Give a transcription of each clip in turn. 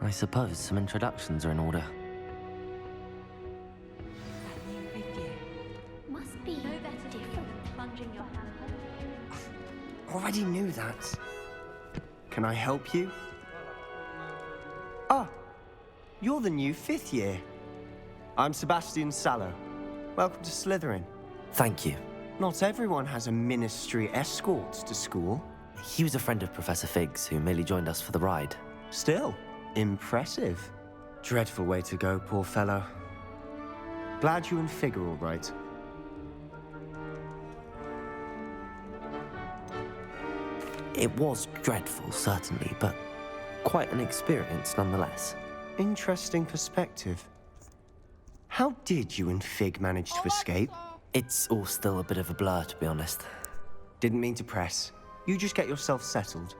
I suppose some introductions are in order. Must be different. Plunging your hand. Already knew that. Can I help you? Ah, you're the new 5th year. I'm Sebastian Sallow. Welcome to Slytherin. Thank you. Not everyone has a ministry escort to school. He was a friend of Professor Fig's who merely joined us for the ride. Still, impressive. Dreadful way to go, poor fellow. Glad you and Fig are all right. It was dreadful, certainly, but quite an experience nonetheless. Interesting perspective. How did you and Fig manage to escape? It's all still a bit of a blur, to be honest. Didn't mean to press. You just get yourself settled.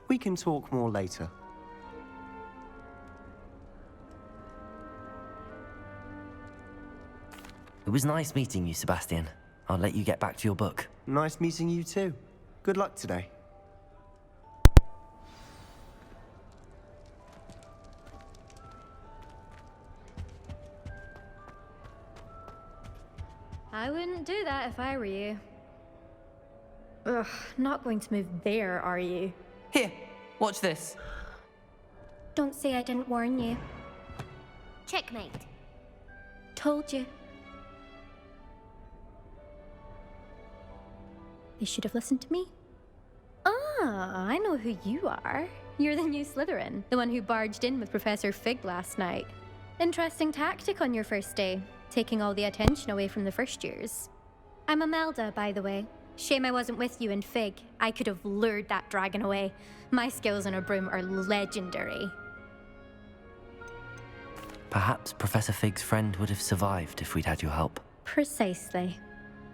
We can talk more later. It was nice meeting you, Sebastian. I'll let you get back to your book. Nice meeting you too. Good luck today. I wouldn't do that if I were you. Ugh, not going to move there, are you? Here, watch this. Don't say I didn't warn you. Checkmate. Told you. They should have listened to me. Ah, I know who you are. You're the new Slytherin, the one who barged in with Professor Fig last night. Interesting tactic on your first day, taking all the attention away from the first years. I'm Imelda, by the way. Shame I wasn't with you in Fig. I could have lured that dragon away. My skills on a broom are legendary. Perhaps Professor Fig's friend would have survived if we'd had your help. Precisely.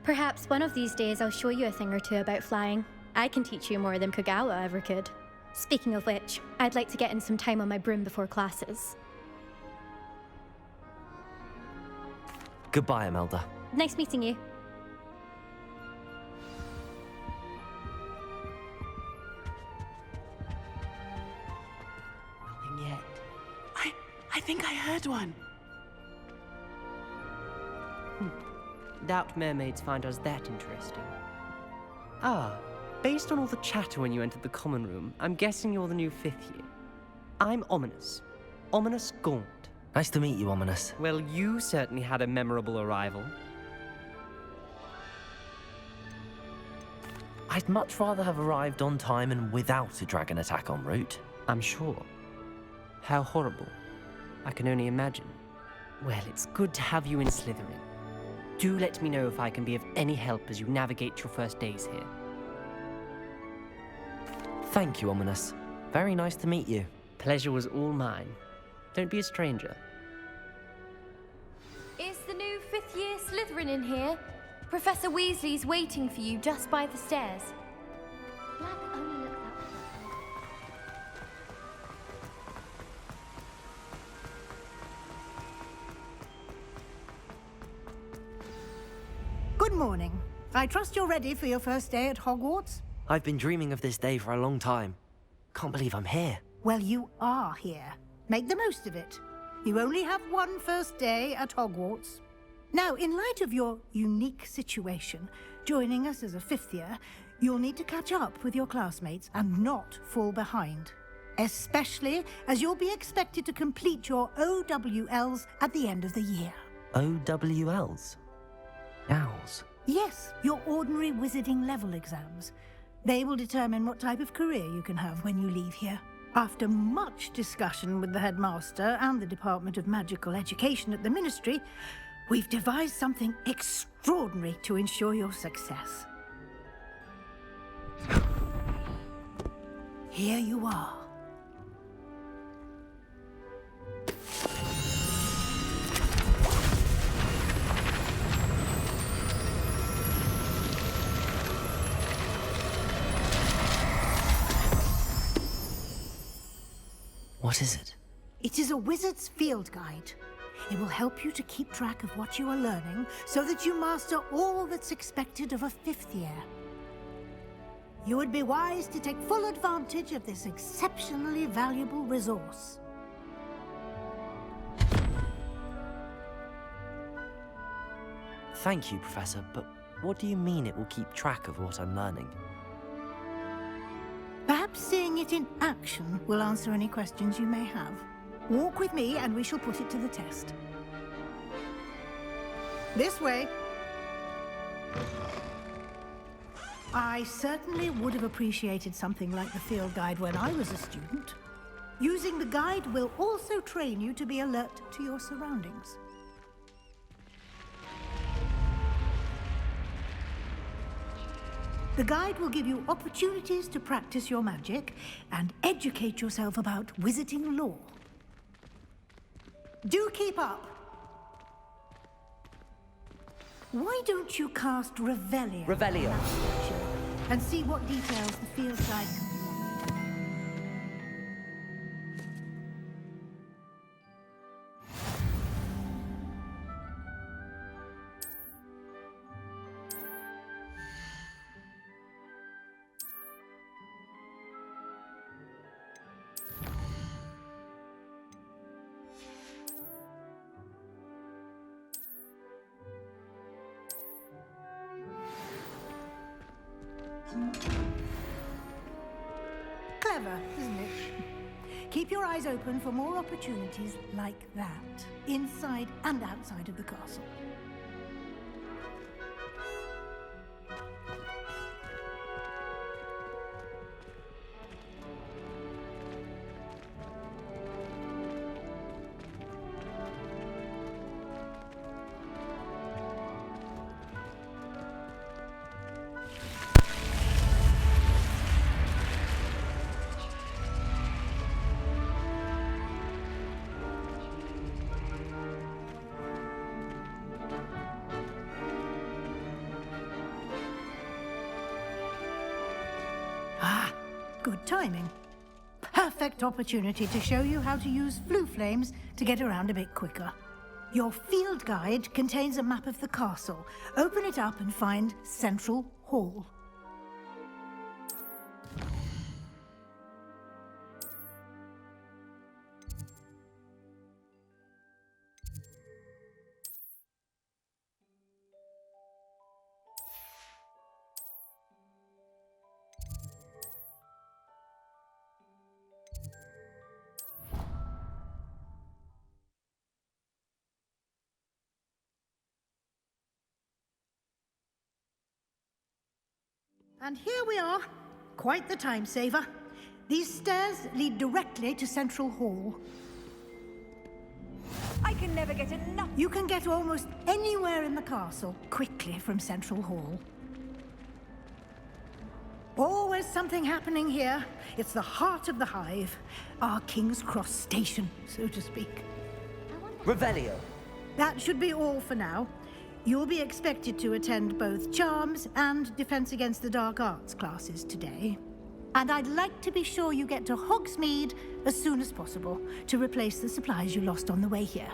Perhaps one of these days I'll show you a thing or two about flying. I can teach you more than Kogawa ever could. Speaking of which, I'd like to get in some time on my broom before classes. Goodbye, Imelda. Nice meeting you. Nothing yet. I think I heard one. Doubt mermaids find us that interesting. Ah, based on all the chatter when you entered the common room, I'm guessing you're the new 5th year. I'm Ominous. Ominous Gaunt. Nice to meet you, Ominous. Well, you certainly had a memorable arrival. I'd much rather have arrived on time and without a dragon attack en route. I'm sure. How horrible. I can only imagine. Well, it's good to have you in Slytherin. Do let me know if I can be of any help as you navigate your first days here. Thank you, Ominous. Very nice to meet you. Pleasure was all mine. Don't be a stranger. Is the new 5th year Slytherin in here? Professor Weasley's waiting for you just by the stairs. Black only looks out. Good morning. I trust you're ready for your first day at Hogwarts? I've been dreaming of this day for a long time. Can't believe I'm here. Well, you are here. Make the most of it. You only have one first day at Hogwarts. Now, in light of your unique situation, joining us as a 5th year, you'll need to catch up with your classmates and not fall behind. Especially as you'll be expected to complete your OWLs at the end of the year. OWLs? Owls? Yes, your ordinary wizarding level exams. They will determine what type of career you can have when you leave here. After much discussion with the headmaster and the Department of Magical Education at the Ministry, we've devised something extraordinary to ensure your success. Here you are. What is it? It is a wizard's field guide. It will help you to keep track of what you are learning so that you master all that's expected of a 5th year. You would be wise to take full advantage of this exceptionally valuable resource. Thank you, Professor, but what do you mean it will keep track of what I'm learning? Perhaps seeing it in action will answer any questions you may have. Walk with me and we shall put it to the test. This way. I certainly would have appreciated something like the field guide when I was a student. Using the guide will also train you to be alert to your surroundings. The guide will give you opportunities to practice your magic and educate yourself about wizarding lore. Do keep up! Why don't you cast Revelio? Revelio. And see what details the field guide can provide. Clever, isn't it? Keep your eyes open for more opportunities like that, inside and outside of the castle. Ah, good timing. Perfect opportunity to show you how to use flue flames to get around a bit quicker. Your field guide contains a map of the castle. Open it up and find Central Hall. And here we are. Quite the time saver. These stairs lead directly to Central Hall. I can never get enough. You can get almost anywhere in the castle quickly from Central Hall. Always something happening here. It's the heart of the hive. Our King's Cross station, so to speak. Revelio. That should be all for now. You'll be expected to attend both Charms and Defense Against the Dark Arts classes today. And I'd like to be sure you get to Hogsmeade as soon as possible to replace the supplies you lost on the way here.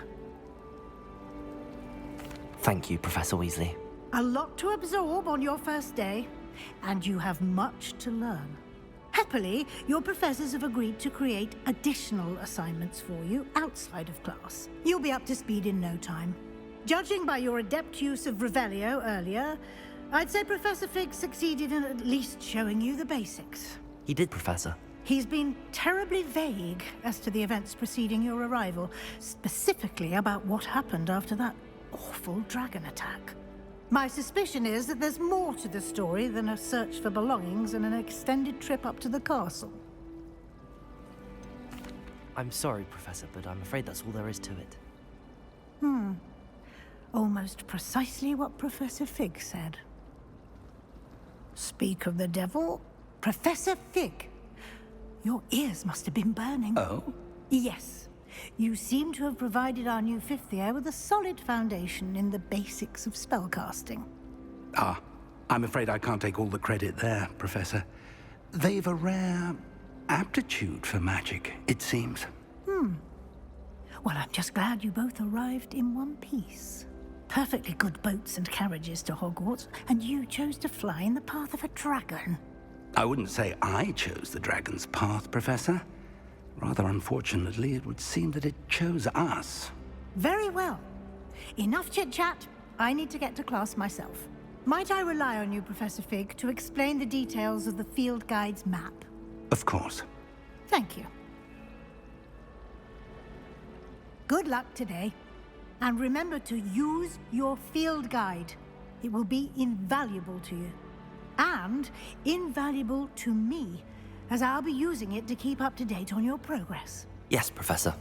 Thank you, Professor Weasley. A lot to absorb on your first day, and you have much to learn. Happily, your professors have agreed to create additional assignments for you outside of class. You'll be up to speed in no time. Judging by your adept use of Revelio earlier, I'd say Professor Fig succeeded in at least showing you the basics. He did, Professor. He's been terribly vague as to the events preceding your arrival, specifically about what happened after that awful dragon attack. My suspicion is that there's more to the story than a search for belongings and an extended trip up to the castle. I'm sorry, Professor, but I'm afraid that's all there is to it. Almost precisely what Professor Fig said. Speak of the devil, Professor Fig. Your ears must have been burning. Oh? Yes. You seem to have provided our new fifth year with a solid foundation in the basics of spellcasting. Ah, I'm afraid I can't take all the credit there, Professor. They've a rare aptitude for magic, it seems. Well, I'm just glad you both arrived in one piece. Perfectly good boats and carriages to Hogwarts, and you chose to fly in the path of a dragon. I wouldn't say I chose the dragon's path, Professor. Rather unfortunately, it would seem that it chose us. Very well. Enough chit-chat. I need to get to class myself. Might I rely on you, Professor Fig, to explain the details of the field guide's map? Of course. Thank you. Good luck today. And remember to use your field guide. It will be invaluable to you. And invaluable to me, as I'll be using it to keep up to date on your progress. Yes, Professor.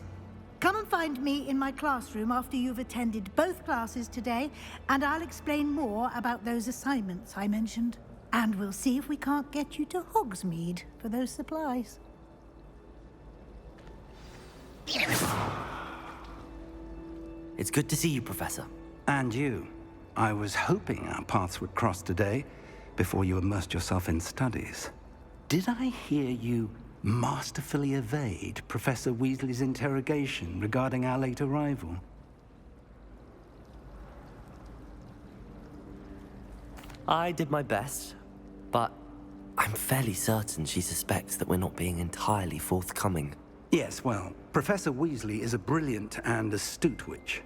Come and find me in my classroom after you've attended both classes today, and I'll explain more about those assignments I mentioned. And we'll see if we can't get you to Hogsmeade for those supplies. It's good to see you, Professor. And you. I was hoping our paths would cross today, before you immersed yourself in studies. Did I hear you masterfully evade Professor Weasley's interrogation regarding our late arrival? I did my best, but I'm fairly certain she suspects that we're not being entirely forthcoming. Yes, well, Professor Weasley is a brilliant and astute witch.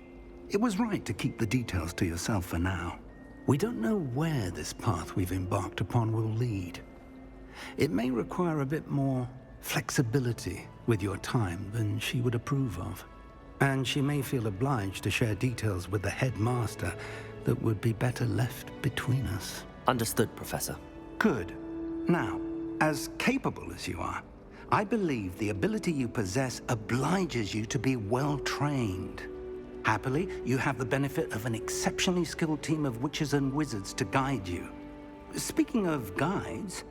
It was right to keep the details to yourself for now. We don't know where this path we've embarked upon will lead. It may require a bit more flexibility with your time than she would approve of. And she may feel obliged to share details with the headmaster that would be better left between us. Understood, Professor. Good. Now, as capable as you are, I believe the ability you possess obliges you to be well trained. Happily, you have the benefit of an exceptionally skilled team of witches and wizards to guide you. Speaking of guides,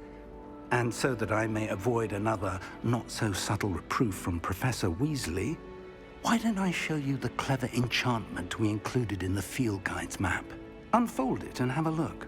and so that I may avoid another not-so-subtle reproof from Professor Weasley, why don't I show you the clever enchantment we included in the field guide's map? Unfold it and have a look.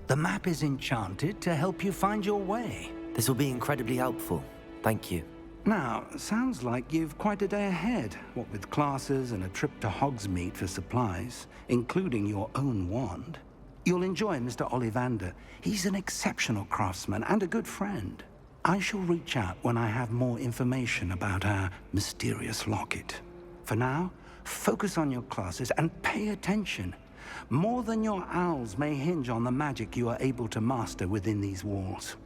The map is enchanted to help you find your way. This will be incredibly helpful. Thank you. Now, sounds like you've quite a day ahead, what with classes and a trip to Hogsmeade for supplies, including your own wand. You'll enjoy Mr. Ollivander. He's an exceptional craftsman and a good friend. I shall reach out when I have more information about our mysterious locket. For now, focus on your classes and pay attention. More than your owls may hinge on the magic you are able to master within these walls.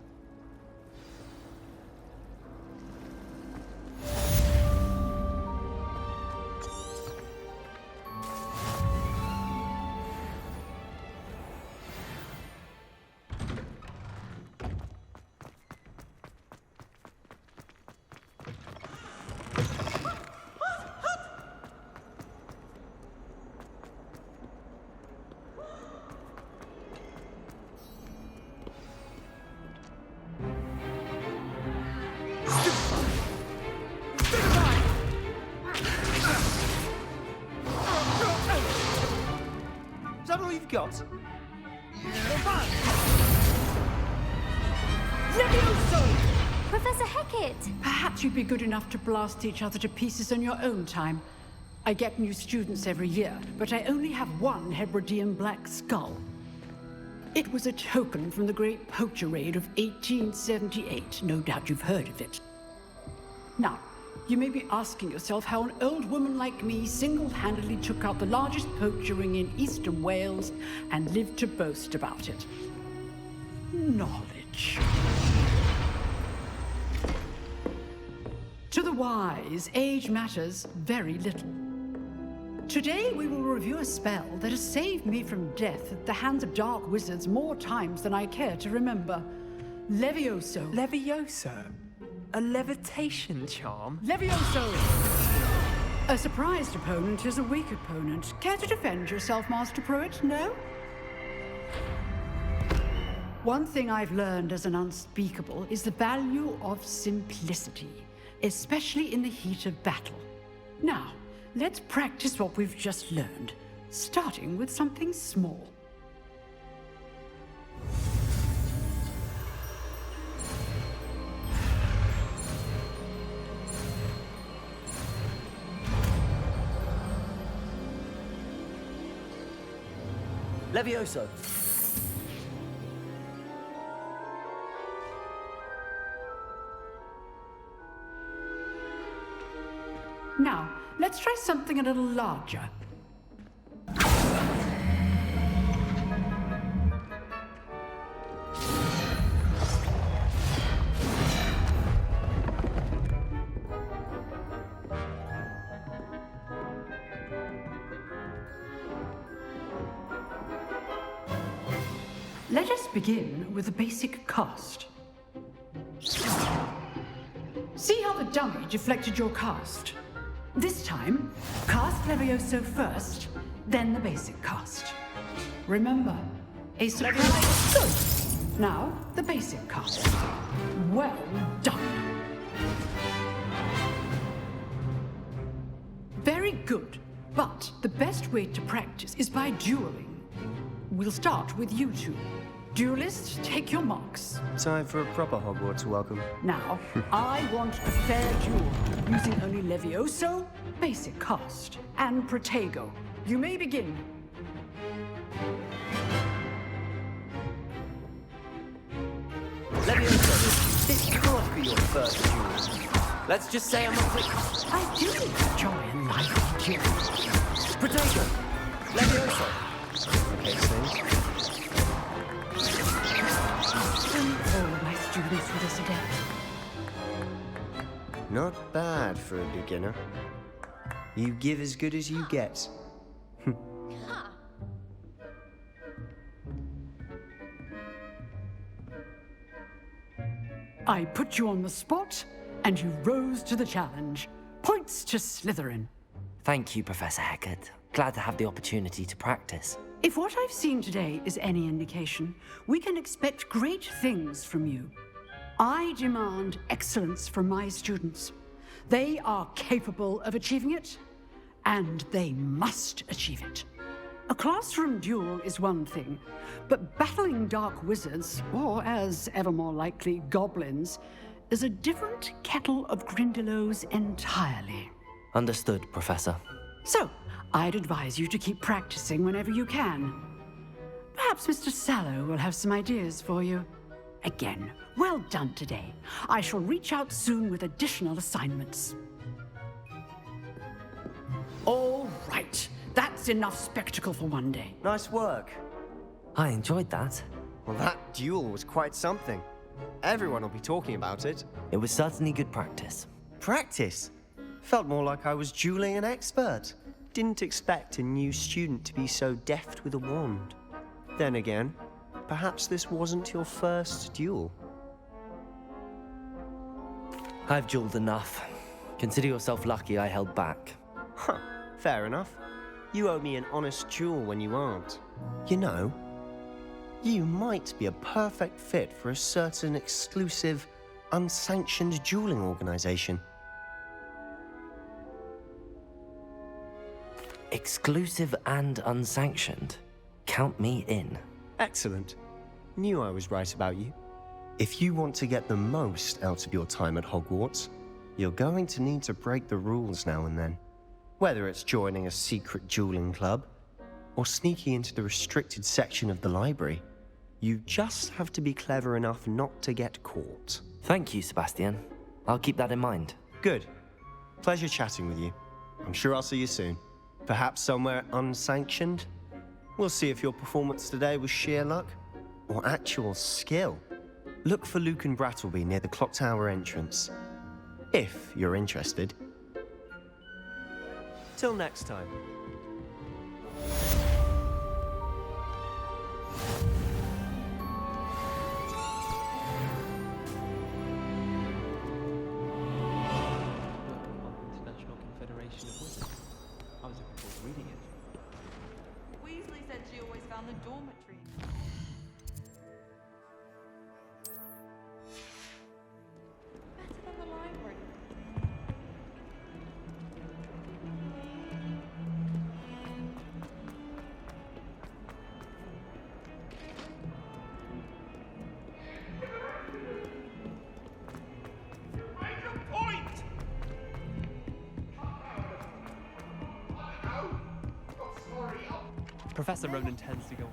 Is that all you've got? Professor Hecat! Perhaps you'd be good enough to blast each other to pieces on your own time. I get new students every year, but I only have one Hebridean black skull. It was a token from the Great Poacher Raid of 1878. No doubt you've heard of it. Now, you may be asking yourself how an old woman like me single-handedly took out the largest poacher ring in eastern Wales and lived to boast about it. Knowledge. To the wise, age matters very little. Today we will review a spell that has saved me from death at the hands of dark wizards more times than I care to remember. Levioso. Levioso? A levitation charm? Levioso! A surprised opponent is a weak opponent. Care to defend yourself, Master Pruitt? No? One thing I've learned as an unspeakable is the value of simplicity, especially in the heat of battle. Now, let's practice what we've just learned, starting with something small. Levioso! Now, let's try something a little larger. Let us begin with the basic cast. See how the dummy deflected your cast? This time, cast Levioso first, then the basic cast. Remember, a surprise. Good. Now, the basic cast. Well done. Very good. But the best way to practice is by dueling. We'll start with you two. Duelists, take your marks. Time for a proper Hogwarts welcome. Now, I want a fair duel, using only Levioso, basic cast, and Protego. You may begin. Levioso, this can't be your first duel. Let's just say I'm a quick... I do enjoy a lively duel. Protego! Levioso! Okay, Snape. All of my students with us again. Not bad for a beginner. You give as good as you get. I put you on the spot, and you rose to the challenge. Points to Slytherin. Thank you, Professor Hecat. Glad to have the opportunity to practice. If what I've seen today is any indication, we can expect great things from you. I demand excellence from my students. They are capable of achieving it, and they must achieve it. A classroom duel is one thing, but battling dark wizards, or as ever more likely, goblins, is a different kettle of Grindylows entirely. Understood, Professor. So, I'd advise you to keep practicing whenever you can. Perhaps Mr. Sallow will have some ideas for you. Again, well done today. I shall reach out soon with additional assignments. All right. That's enough spectacle for one day. Nice work. I enjoyed that. Well, that duel was quite something. Everyone will be talking about it. It was certainly good practice. Practice? Felt more like I was dueling an expert. Didn't expect a new student to be so deft with a wand. Then again, perhaps this wasn't your first duel. I've dueled enough. Consider yourself lucky I held back. Huh, fair enough. You owe me an honest duel when you aren't. You know, you might be a perfect fit for a certain exclusive, unsanctioned dueling organization. Exclusive and unsanctioned. Count me in. Excellent. Knew I was right about you. If you want to get the most out of your time at Hogwarts, you're going to need to break the rules now and then. Whether it's joining a secret dueling club, or sneaking into the restricted section of the library, you just have to be clever enough not to get caught. Thank you, Sebastian. I'll keep that in mind. Good. Pleasure chatting with you. I'm sure I'll see you soon. Perhaps somewhere unsanctioned? We'll see if your performance today was sheer luck, or actual skill. Look for Luke and Brattleby near the clock tower entrance. If you're interested. Till next time. International Confederation of Wizards. I was looking forward to reading it. Weasley said she always found the dormitory. Better than the library. Professor Rowan tends to go on.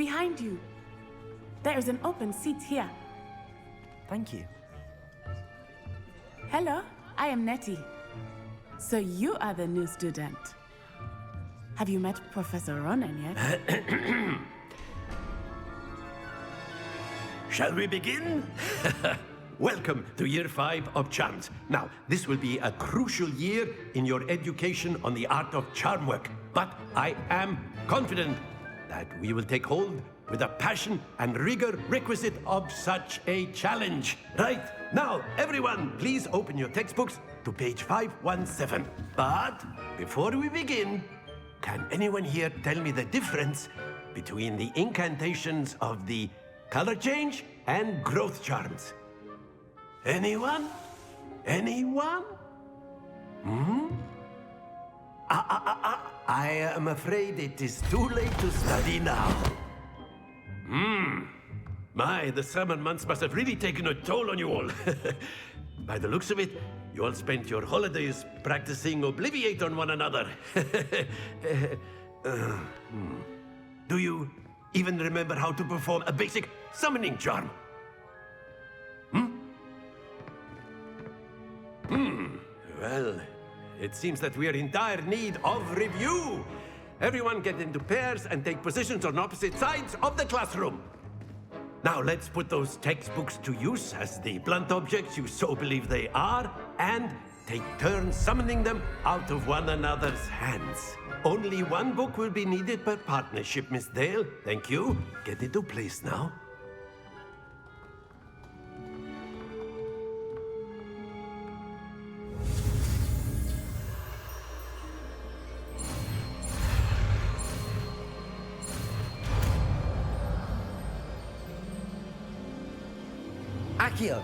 behind you. There is an open seat here. Thank you. Hello, I am Nettie. So you are the new student. Have you met Professor Rowan yet? Shall we begin? Welcome to Year 5 of Charms. Now, this will be a crucial year in your education on the art of charm work. But I am confident that we will take hold with the passion and rigor requisite of such a challenge. Right, now, everyone, please open your textbooks to page 517. But before we begin, can anyone here tell me the difference between the incantations of the color change and growth charms? Anyone? Anyone? I am afraid it is too late to study now. My, the summer months must have really taken a toll on you all. By the looks of it, you all spent your holidays practicing Obliviate on one another. Do you even remember how to perform a basic summoning charm? Well, it seems that we are in dire need of review. Everyone get into pairs and take positions on opposite sides of the classroom. Now let's put those textbooks to use as the blunt objects you so believe they are, and take turns summoning them out of one another's hands. Only one book will be needed per partnership, Miss Dale. Thank you. Get into place now. Accio!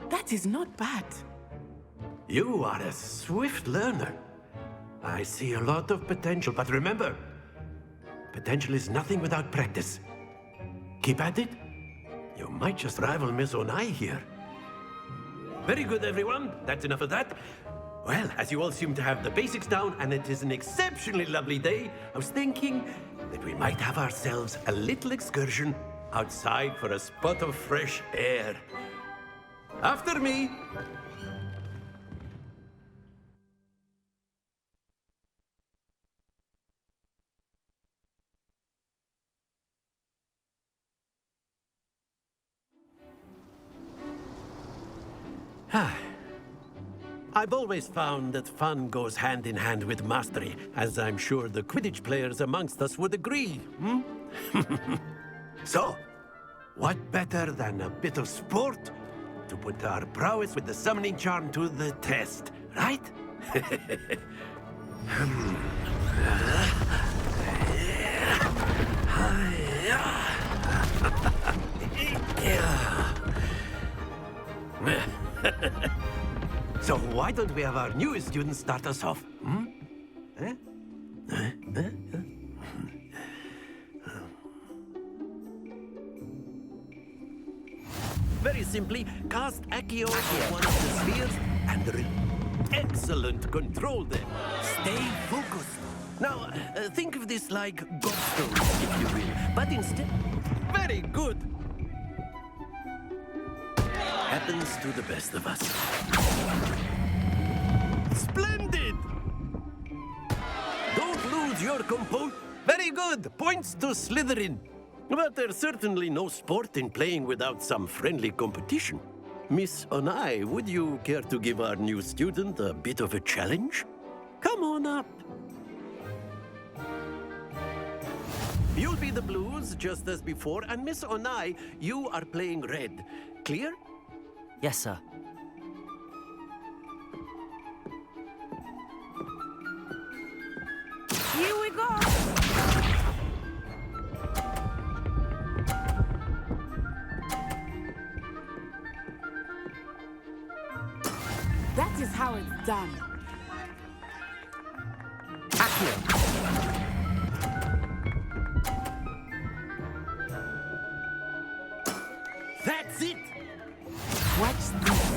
That is not bad. You are a swift learner. I see a lot of potential, but remember, potential is nothing without practice. Keep at it. You might just rival Miss Onai here. Very good, everyone. That's enough of that. Well, as you all seem to have the basics down, and it is an exceptionally lovely day, I was thinking that we might have ourselves a little excursion outside for a spot of fresh air. After me. I've always found that fun goes hand in hand with mastery, as I'm sure the Quidditch players amongst us would agree. So, what better than a bit of sport to put our prowess with the summoning charm to the test, right? So why don't we have our newest student start us off? Very simply, cast Accio on one of the spheres and excellent control there. Stay focused. Now, think of this like gobstones, if you will. But instead, very good. Happens to the best of us. Splendid! Don't lose your composure. Very good. Points to Slytherin. But there's certainly no sport in playing without some friendly competition. Miss Onai, would you care to give our new student a bit of a challenge? Come on up. You'll be the blues, just as before, and Miss Onai, you are playing red. Clear? Yes, sir. Here we go! That is how it's done. That's it! Watch this.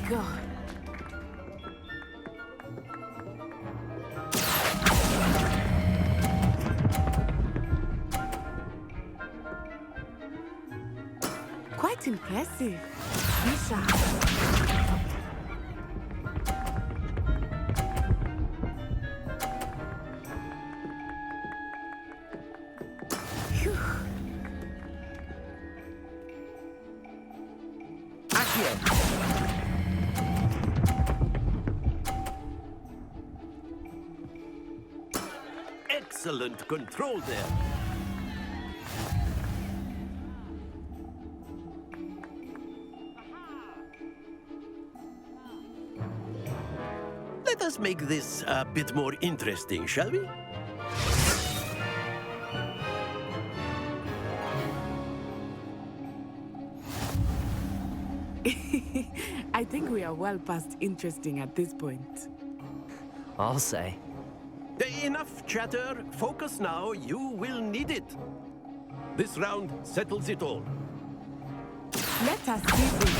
go. Quite impressive. Misha. Excellent control there. Let us make this a bit more interesting, shall we? I think we are well past interesting at this point. I'll say. Enough chatter. Focus now. You will need it. This round settles it all. Let us see this.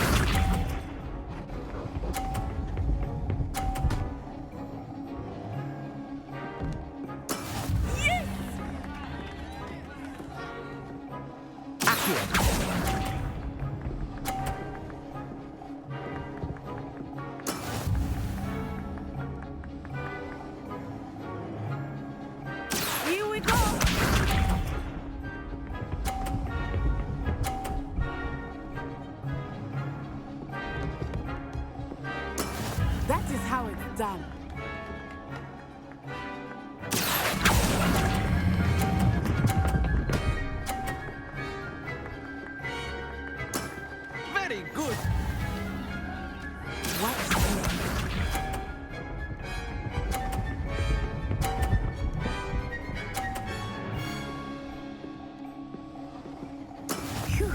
Here we go! That is how it's done. Very good. Watch this. Phew.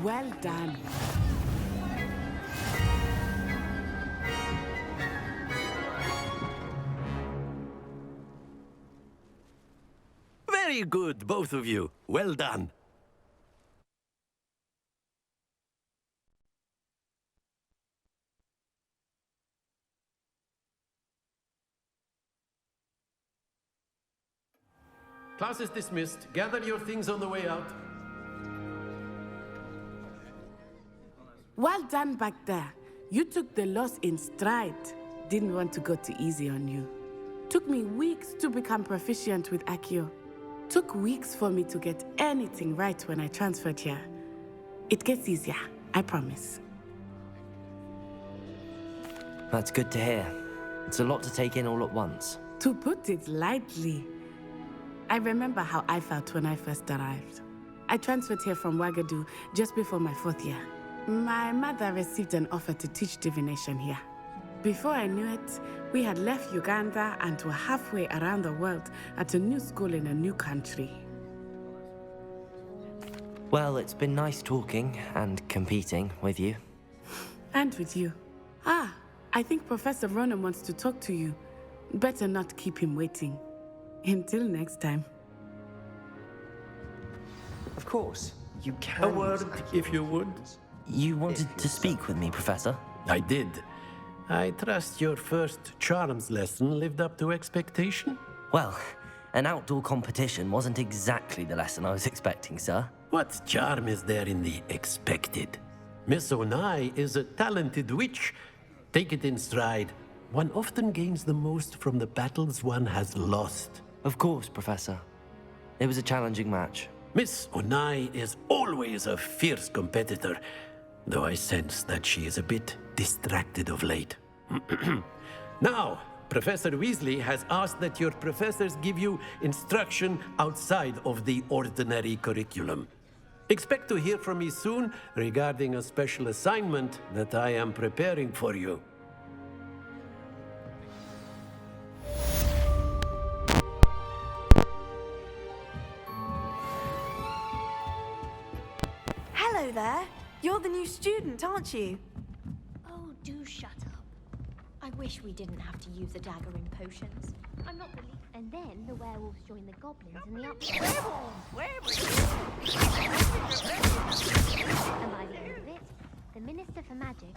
Well done. Very good, both of you. Well done. Class is dismissed. Gather your things on the way out. Well done back there. You took the loss in stride. Didn't want to go too easy on you. Took me weeks to become proficient with Accio. Took weeks for me to get anything right when I transferred here. It gets easier, I promise. That's good to hear. It's a lot to take in all at once. To put it lightly, I remember how I felt when I first arrived. I transferred here from Wagadu just before my 4th year. My mother received an offer to teach divination here. Before I knew it, we had left Uganda and were halfway around the world at a new school in a new country. Well, it's been nice talking and competing with you. And with you. Ah, I think Professor Rowan wants to talk to you. Better not keep him waiting. Until next time. Of course, you can. A word, if you would. You wanted to speak with me, Professor? I did. I trust your first charms lesson lived up to expectation? Well, an outdoor competition wasn't exactly the lesson I was expecting, sir. What charm is there in the expected? Miss Onai is a talented witch. Take it in stride. One often gains the most from the battles one has lost. Of course, Professor. It was a challenging match. Miss Onai is always a fierce competitor, though I sense that she is a bit distracted of late. Now, Professor Weasley has asked that your professors give you instruction outside of the ordinary curriculum. Expect to hear from me soon regarding a special assignment that I am preparing for you. Hello there. You're the new student, aren't you? Oh, do shut up. I wish we didn't have to use a dagger in potions. I'm not the least. And then the werewolves join the goblins in the upside. Werewolves! And by the end of it, the Minister for Magic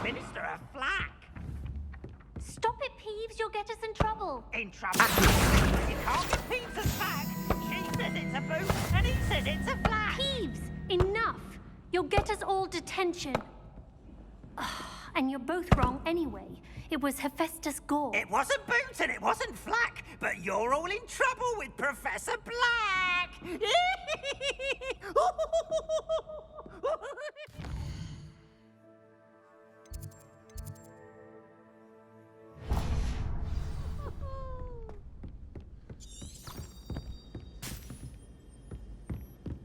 Minister of Flack. Stop it, Peeves! You'll get us in trouble. In trouble? You can't get Peeves as Flack. She says it's a boot, and he says it's a flag. Peeves! Enough! You'll get us all detention. And you're both wrong anyway. It was Hephaestus Gore. It wasn't Boot and it wasn't Flack, but you're all in trouble with Professor Black.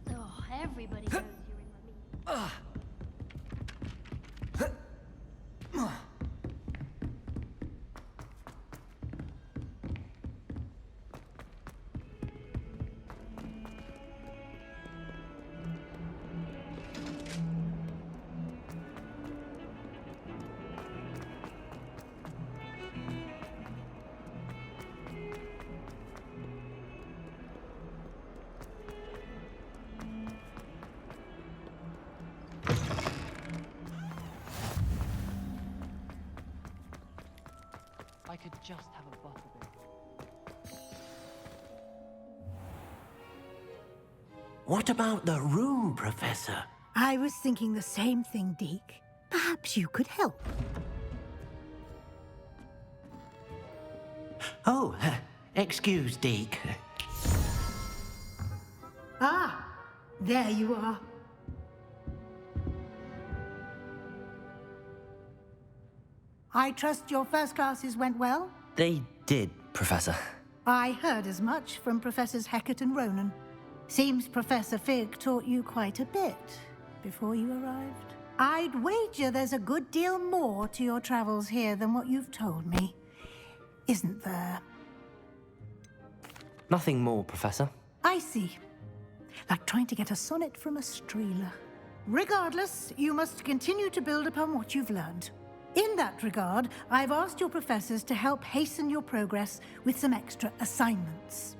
Oh, everybody knows you're in the lead. I could just have a butterbeer. What about the room, Professor? I was thinking the same thing, Deke. Perhaps you could help. Oh, excuse, Deke. Ah, there you are. I trust your first classes went well? They did, Professor. I heard as much from Professors Hecat and Ronan. Seems Professor Fig taught you quite a bit before you arrived. I'd wager there's a good deal more to your travels here than what you've told me. Isn't there? Nothing more, Professor. I see. Like trying to get a sonnet from a streeler. Regardless, you must continue to build upon what you've learned. In that regard, I've asked your professors to help hasten your progress with some extra assignments.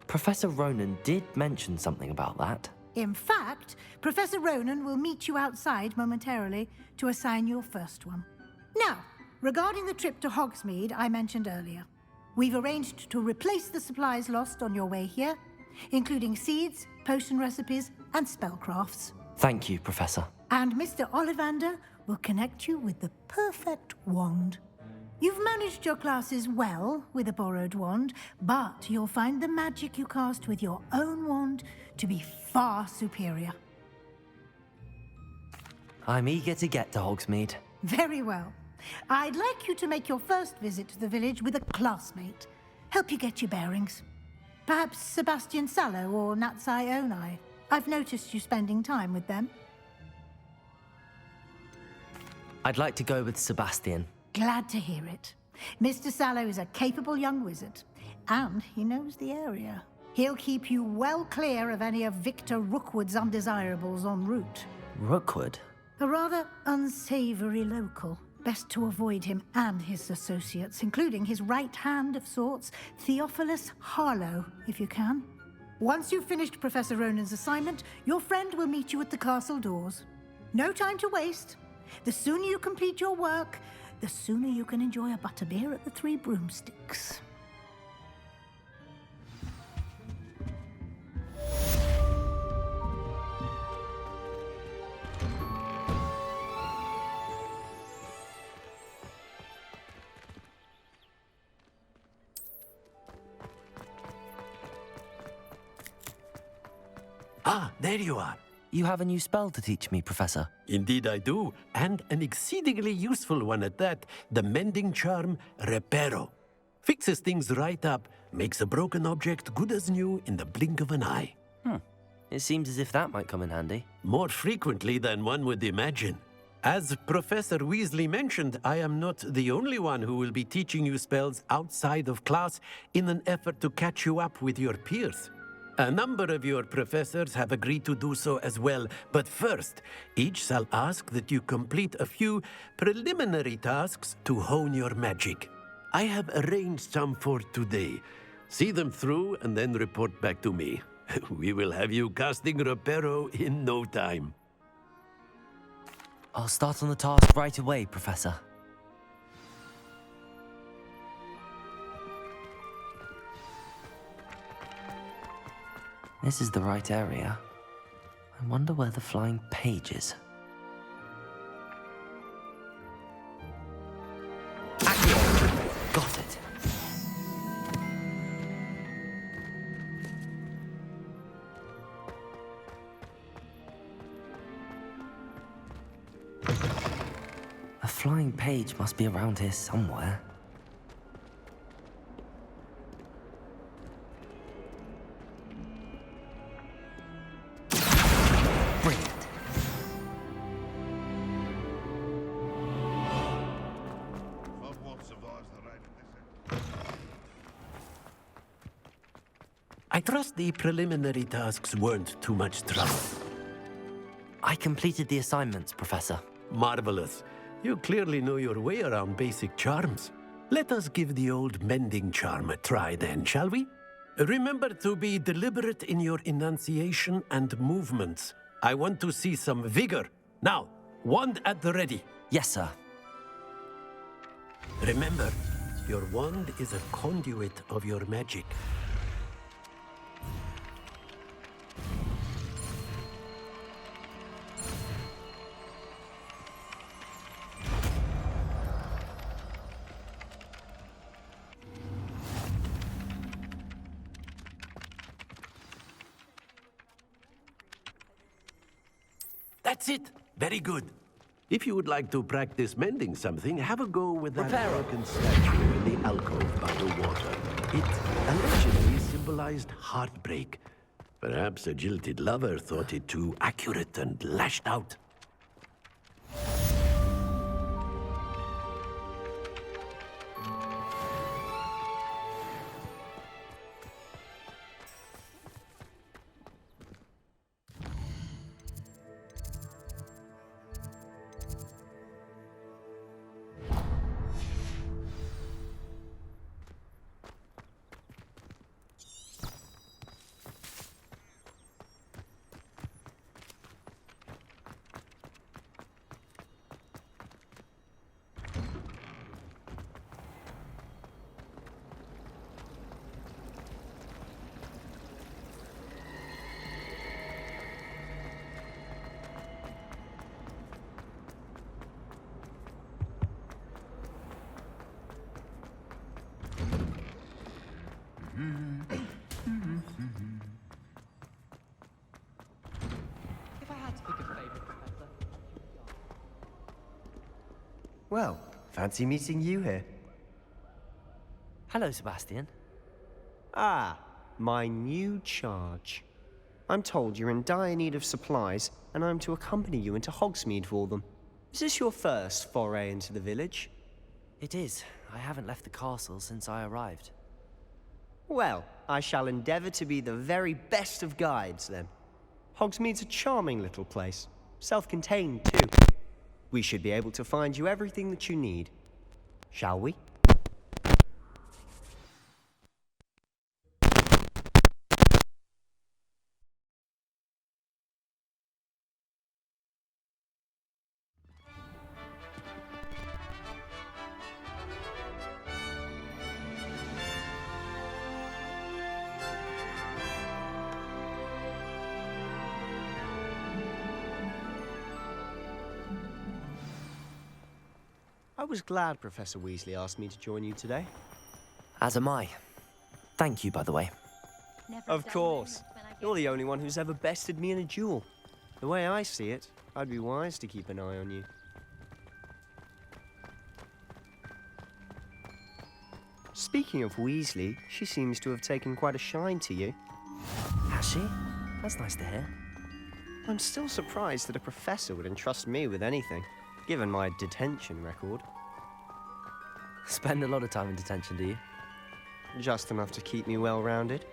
Professor Ronan did mention something about that. In fact, Professor Ronan will meet you outside momentarily to assign your first one. Now, regarding the trip to Hogsmeade I mentioned earlier, we've arranged to replace the supplies lost on your way here, including seeds, potion recipes, and spellcrafts. Thank you, Professor. And Mr. Ollivander will connect you with the perfect wand. You've managed your classes well with a borrowed wand, but you'll find the magic you cast with your own wand to be far superior. I'm eager to get to Hogsmeade. Very well. I'd like you to make your first visit to the village with a classmate. Help you get your bearings. Perhaps Sebastian Sallow or Natsai Onai. I've noticed you spending time with them. I'd like to go with Sebastian. Glad to hear it. Mr. Sallow is a capable young wizard, and he knows the area. He'll keep you well clear of any of Victor Rookwood's undesirables en route. Rookwood? A rather unsavory local. Best to avoid him and his associates, including his right hand of sorts, Theophilus Harlow, if you can. Once you've finished Professor Ronan's assignment, your friend will meet you at the castle doors. No time to waste. The sooner you complete your work, the sooner you can enjoy a butterbeer at the Three Broomsticks. Ah, there you are. You have a new spell to teach me, Professor. Indeed I do, and an exceedingly useful one at that. The mending charm, Reparo. Fixes things right up, makes a broken object good as new in the blink of an eye. It seems as if that might come in handy. More frequently than one would imagine. As Professor Weasley mentioned, I am not the only one who will be teaching you spells outside of class in an effort to catch you up with your peers. A number of your professors have agreed to do so as well, but first, each shall ask that you complete a few preliminary tasks to hone your magic. I have arranged some for today. See them through and then report back to me. We will have you casting Reparo in no time. I'll start on the task right away, Professor. This is the right area. I wonder where the flying page is. Accio! Got it. A flying page must be around here somewhere. Brilliant. I trust the preliminary tasks weren't too much trouble. I completed the assignments, Professor. Marvelous. You clearly know your way around basic charms. Let us give the old mending charm a try then, shall we? Remember to be deliberate in your enunciation and movements. I want to see some vigor. Now, wand at the ready. Yes, sir. Remember, your wand is a conduit of your magic. That's it. Very good. If you would like to practice mending something, have a go with that broken statue in the alcove by the water. It allegedly symbolized heartbreak. Perhaps a jilted lover thought it too accurate and lashed out. If I had to pick a favorite professor. Well, fancy meeting you here. Hello, Sebastian. Ah, my new charge. I'm told you're in dire need of supplies, and I'm to accompany you into Hogsmeade for them. Is this your first foray into the village? It is. I haven't left the castle since I arrived. Well, I shall endeavor to be the very best of guides, then. Hogsmeade's a charming little place. Self-contained, too. We should be able to find you everything that you need. Shall we? I was glad Professor Weasley asked me to join you today. As am I. Thank you, by the way. Of course. You're the only one who's ever bested me in a duel. The way I see it, I'd be wise to keep an eye on you. Speaking of Weasley, she seems to have taken quite a shine to you. Has she? That's nice to hear. I'm still surprised that a professor would entrust me with anything. given my detention record. Spend a lot of time in detention, do you? Just enough to keep me well-rounded.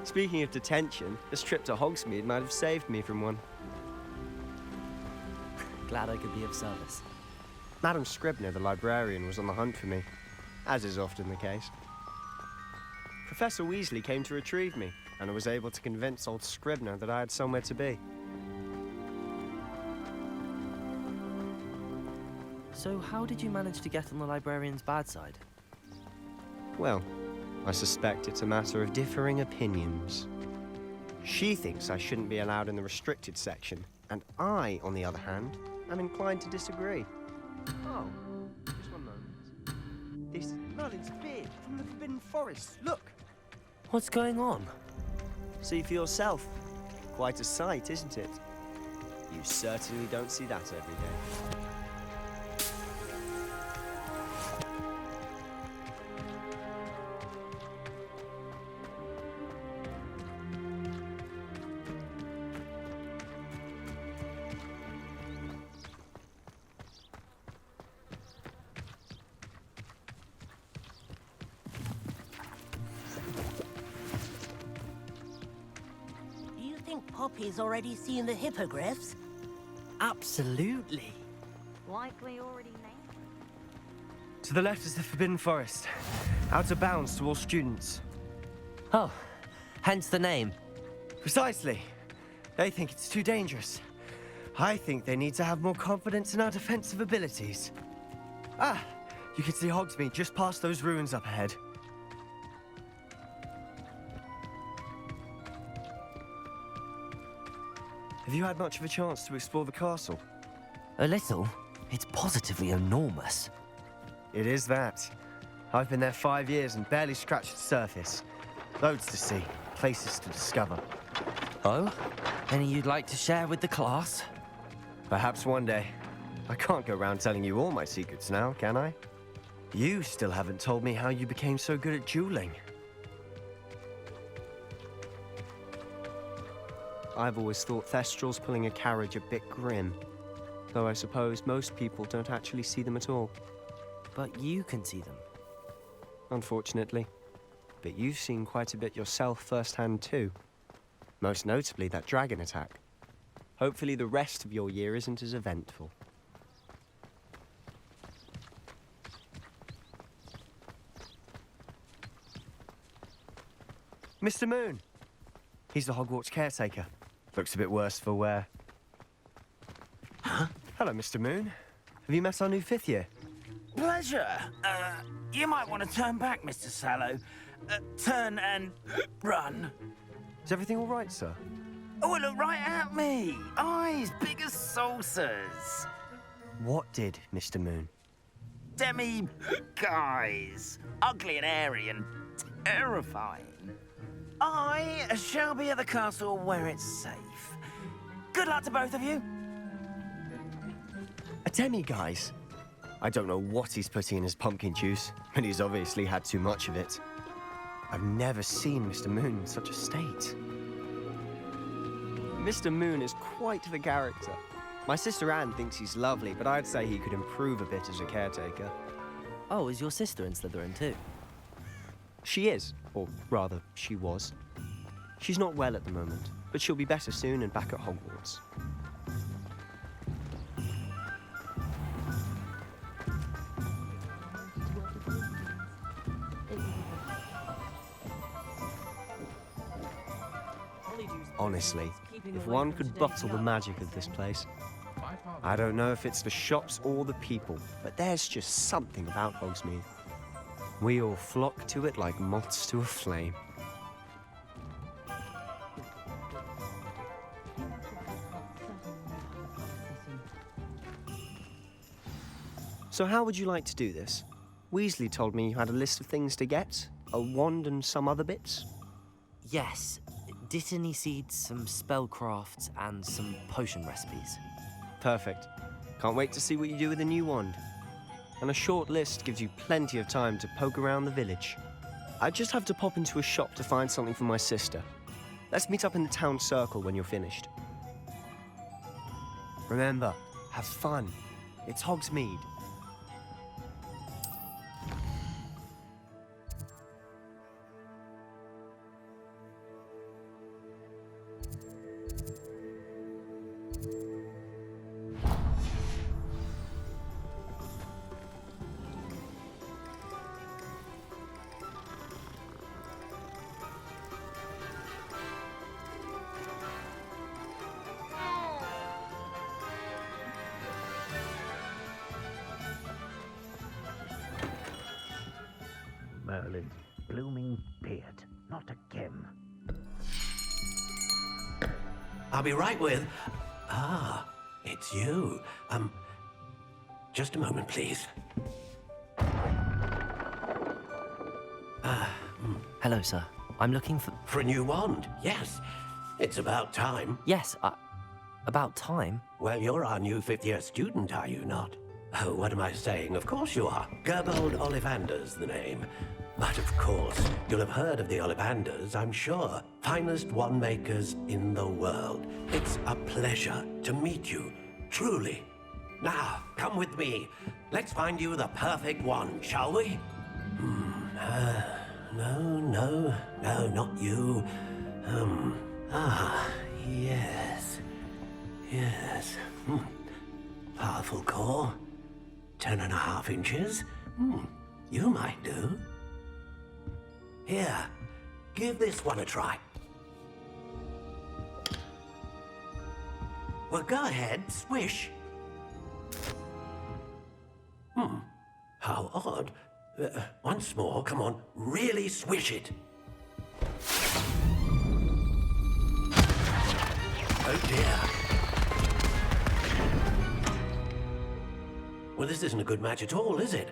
Speaking of detention, this trip to Hogsmeade might have saved me from one. Glad I could be of service. Madam Scribner, the librarian, was on the hunt for me, as is often the case. Professor Weasley came to retrieve me, and I was able to convince old Scribner that I had somewhere to be. So how did you manage to get on the librarian's bad side? Well, I suspect it's a matter of differing opinions. She thinks I shouldn't be allowed in the restricted section, and I, on the other hand, am inclined to disagree. Oh, just one moment. This Merlin's beard from the Forbidden Forest. Look! What's going on? See for yourself. Quite a sight, isn't it? You certainly don't see that every day. Poppy's already seen the hippogriffs? Absolutely. Likely already named. To the left is the Forbidden Forest. Out of bounds to all students. Oh, hence the name. Precisely. They think it's too dangerous. I think they need to have more confidence in our defensive abilities. Ah, you can see Hogsmeade just past those ruins up ahead. Have you had much of a chance to explore the castle? A little. It's positively enormous. It is that. I've been there 5 years and barely scratched the surface. Loads to see, places to discover. Oh? Any you'd like to share with the class? Perhaps one day. I can't go around telling you all my secrets now, can I? You still haven't told me how you became so good at dueling. I've always thought Thestrals pulling a carriage a bit grim. Though I suppose most people don't actually see them at all. But you can see them. Unfortunately. But you've seen quite a bit yourself firsthand too. Most notably that dragon attack. Hopefully the rest of your year isn't as eventful. Mr. Moon! He's the Hogwarts caretaker. Looks a bit worse for wear. Huh? Hello, Mr. Moon. Have you met our new 5th year? Pleasure. You might want to turn back, Mr. Sallow. Turn and run. Is everything all right, sir? Oh, look right at me. Eyes big as saucers. What did, Mr. Moon? Guys. Ugly and airy and terrifying. I shall be at the castle where it's safe. Good luck to both of you. A demi-guise? I don't know what he's putting in his pumpkin juice, but he's obviously had too much of it. I've never seen Mr. Moon in such a state. Mr. Moon is quite the character. My sister Anne thinks he's lovely, but I'd say he could improve a bit as a caretaker. Oh, is your sister in Slytherin too? She is, or rather, she was. She's not well at the moment, but she'll be better soon and back at Hogwarts. Honestly, if one could bottle the magic of this place. I don't know if it's the shops or the people, but there's just something about Hogsmeade. We all flock to it like moths to a flame. So how would you like to do this? Weasley told me you had a list of things to get, a wand and some other bits. Yes. Dittany seeds, some spellcrafts, and some potion recipes. Perfect. Can't wait to see what you do with the new wand. And a short list gives you plenty of time to poke around the village. I just have to pop into a shop to find something for my sister. Let's meet up in the town circle when you're finished. Remember, have fun. It's Hogsmeade. Merlin's blooming beard. Not again. I'll be right with... Ah, it's you. Just a moment, please. Hello, sir. I'm looking for... For a new wand, yes. It's about time. Yes, about time? Well, you're our new fifth-year student, are you not? Oh, what am I saying? Of course you are. Gerbold Ollivander's the name. But of course, you'll have heard of the Ollivanders, I'm sure. Finest wand makers in the world. It's a pleasure to meet you, truly. Now, come with me. Let's find you the perfect wand, shall we? No, not you. Yes. Yes. Powerful core. 10.5 inches. You might do. Here, give this one a try. Well, go ahead, swish. How odd. Once more, come on, really swish it. Oh dear. Well, this isn't a good match at all, is it?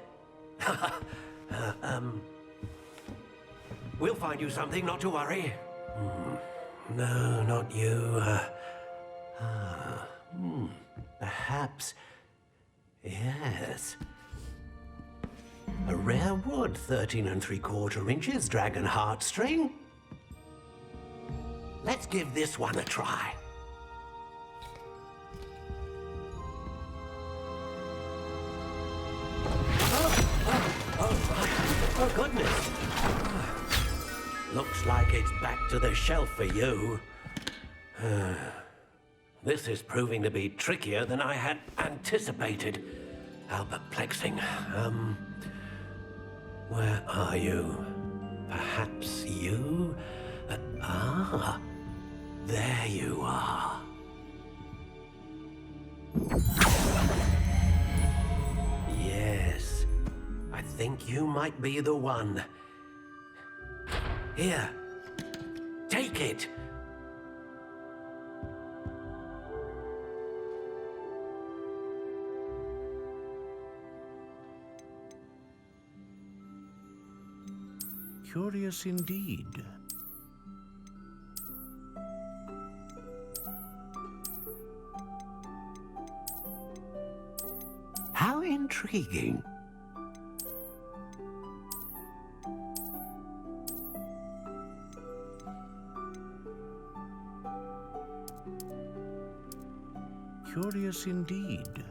We'll find you something, not to worry. No, not you. Perhaps. Yes. A rare wood, 13 3/4 inches, dragon heartstring. Let's give this one a try. Oh, goodness. Looks like it's back to the shelf for you. This is proving to be trickier than I had anticipated. How perplexing. Where are you? Perhaps you? There you are. Yes, I think you might be the one. Here, take it. Curious indeed. How intriguing. Curious indeed.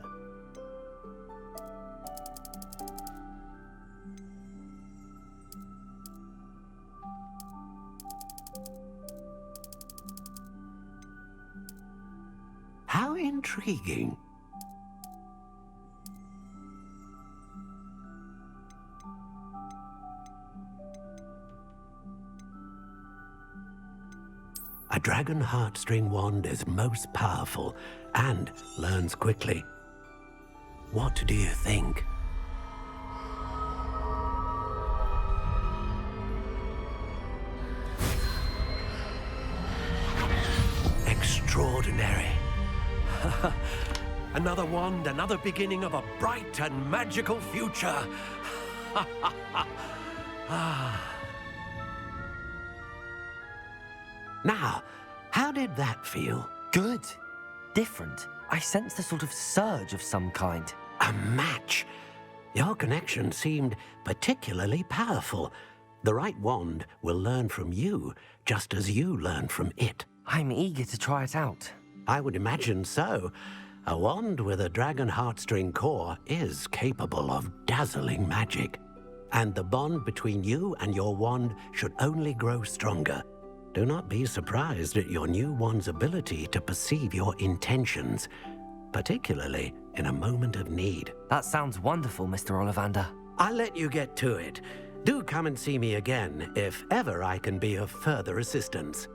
How intriguing. A dragon heartstring wand is most powerful and learns quickly. What do you think? Extraordinary. Another wand, another beginning of a bright and magical future. Now, how did that feel? Good. Different. I sensed a sort of surge of some kind. A match. Your connection seemed particularly powerful. The right wand will learn from you, just as you learn from it. I'm eager to try it out. I would imagine so. A wand with a dragon heartstring core is capable of dazzling magic. And the bond between you and your wand should only grow stronger. Do not be surprised at your new wand's ability to perceive your intentions, particularly in a moment of need. That sounds wonderful, Mr. Ollivander. I'll let you get to it. Do come and see me again if ever I can be of further assistance.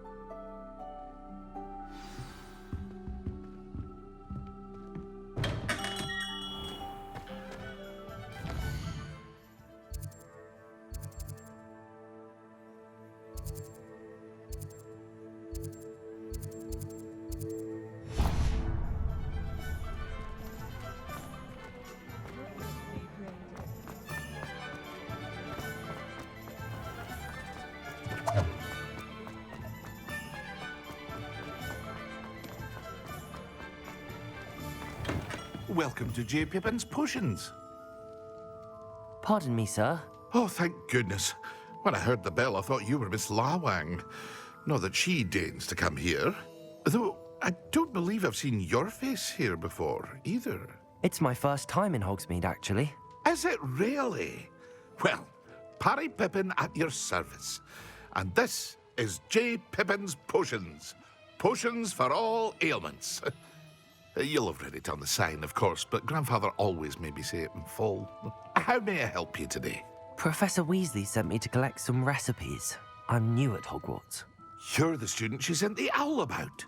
Welcome to J. Pippin's Potions. Pardon me, sir. Oh, thank goodness. When I heard the bell, I thought you were Miss Lawang. Not that she deigns to come here. Though, I don't believe I've seen your face here before, either. It's my first time in Hogsmeade, actually. Is it really? Well, Parry Pippin at your service. And this is J. Pippin's Potions. Potions for all ailments. You'll have read it on the sign, of course, but Grandfather always made me say it in full. How may I help you today? Professor Weasley sent me to collect some recipes. I'm new at Hogwarts. You're the student she sent the owl about.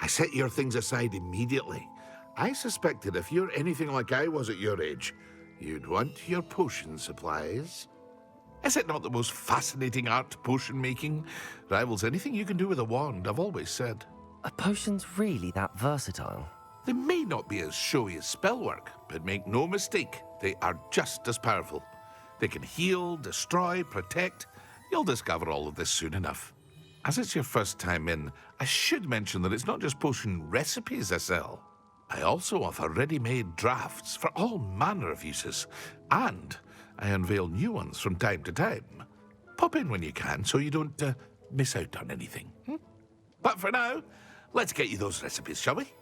I set your things aside immediately. I suspected if you're anything like I was at your age, you'd want your potion supplies. Is it not the most fascinating art, potion making? Rivals anything you can do with a wand, I've always said. Are potions really that versatile? They may not be as showy as spellwork, but make no mistake, they are just as powerful. They can heal, destroy, protect. You'll discover all of this soon enough. As it's your first time in, I should mention that it's not just potion recipes I sell. I also offer ready-made drafts for all manner of uses, and I unveil new ones from time to time. Pop in when you can so you don't miss out on anything. But for now, let's get you those recipes, shall we?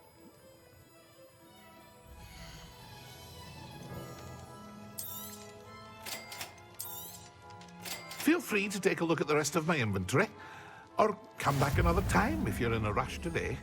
Feel free to take a look at the rest of my inventory, or come back another time if you're in a rush today.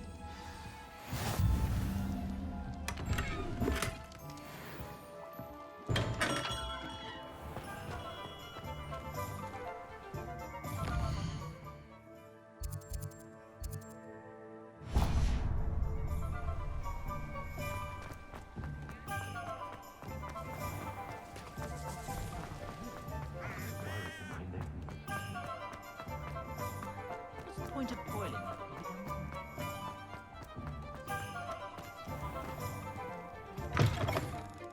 Point of boiling it.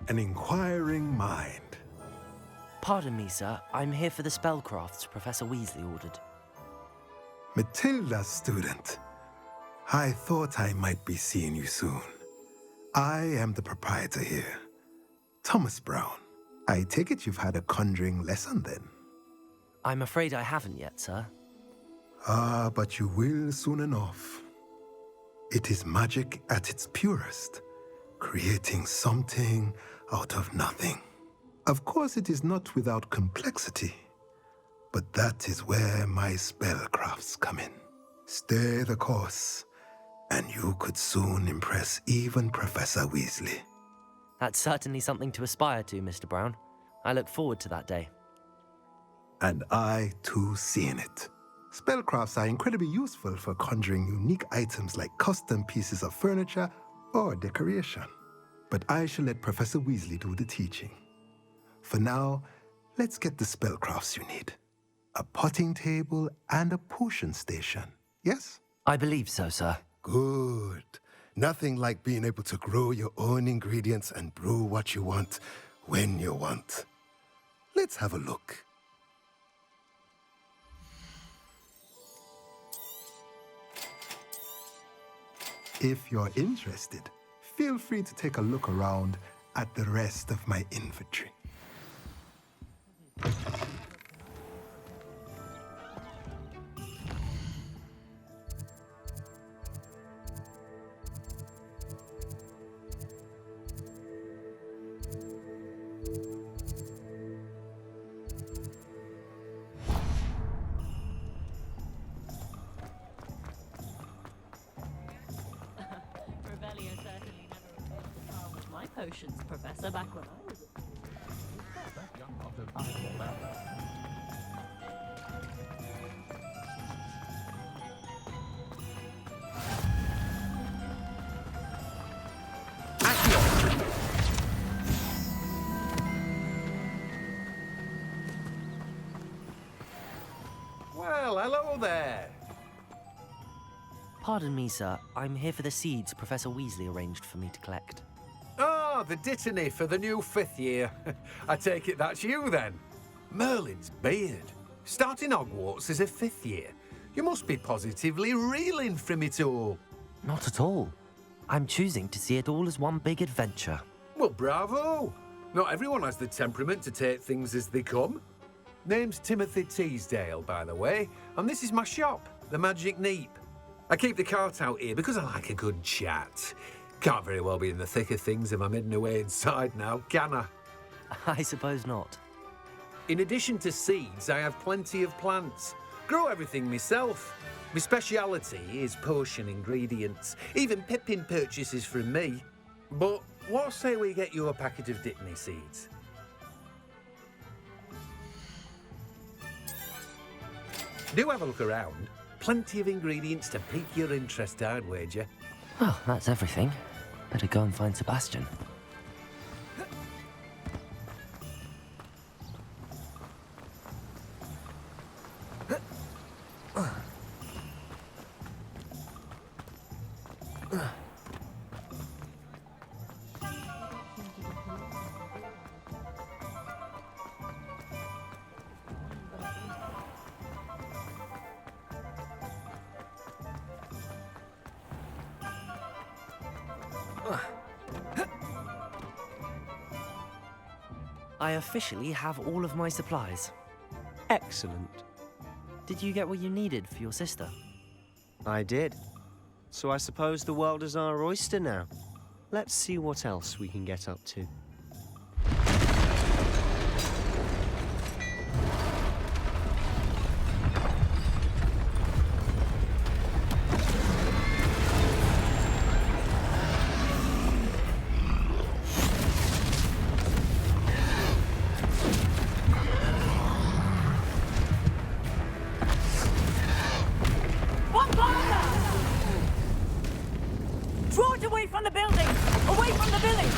An inquiring mind. Pardon me, sir. I'm here for the spellcrafts Professor Weasley ordered. Matilda, student. I thought I might be seeing you soon. I am the proprietor here, Thomas Brown. I take it you've had a conjuring lesson then? I'm afraid I haven't yet, sir. Ah, but you will soon enough. It is magic at its purest, creating something out of nothing. Of course, it is not without complexity, but that is where my spellcrafts come in. Stay the course, and you could soon impress even Professor Weasley. That's certainly something to aspire to, Mr. Brown. I look forward to that day. And I, too, seeing it. Spellcrafts are incredibly useful for conjuring unique items like custom pieces of furniture or decoration. But I shall let Professor Weasley do the teaching. For now, let's get the spellcrafts you need. A potting table and a potion station, yes? I believe so, sir. Good. Nothing like being able to grow your own ingredients and brew what you want when you want. Let's have a look. If you're interested, feel free to take a look around at the rest of my inventory. potions, Professor, back when I was Well, hello there. Pardon me, sir. I'm here for the seeds Professor Weasley arranged for me to collect. Ah, the dittany for the new 5th year. I take it that's you, then. Merlin's beard. Starting Hogwarts as a 5th year. You must be positively reeling from it all. Not at all. I'm choosing to see it all as one big adventure. Well, bravo. Not everyone has the temperament to take things as they come. Name's Timothy Teasdale, by the way, and this is my shop, the Magic Neep. I keep the cart out here because I like a good chat. Can't very well be in the thick of things if I'm hidden away inside now, can I? I suppose not. In addition to seeds, I have plenty of plants. Grow everything myself. My speciality is potion ingredients. Even Pippin purchases from me. But what say we get you a packet of Dittany seeds? Do have a look around. Plenty of ingredients to pique your interest, I'd wager. Well, that's everything. Better go and find Sebastian. I officially have all of my supplies. Excellent. Did you get what you needed for your sister? I did. So I suppose the world is our oyster now. Let's see what else we can get up to. Draw it away from the building! Away from the village!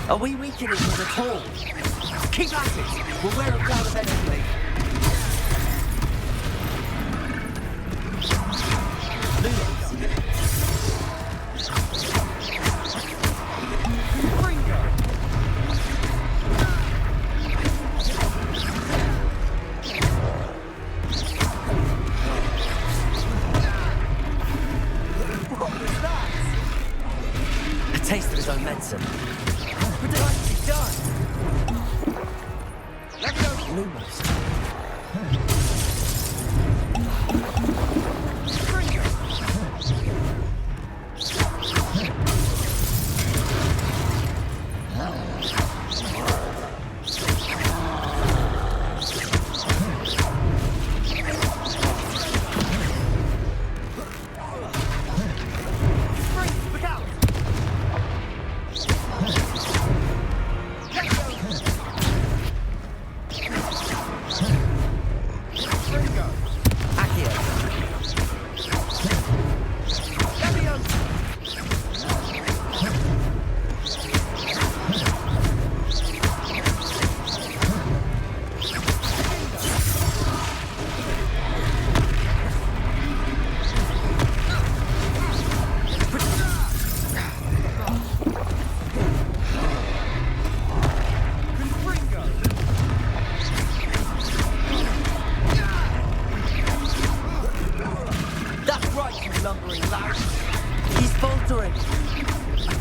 Are we weakening them at all? Keep at it! We'll wear them down eventually. What was that? A taste of his own medicine. But it actually done. Let me go. Lumos.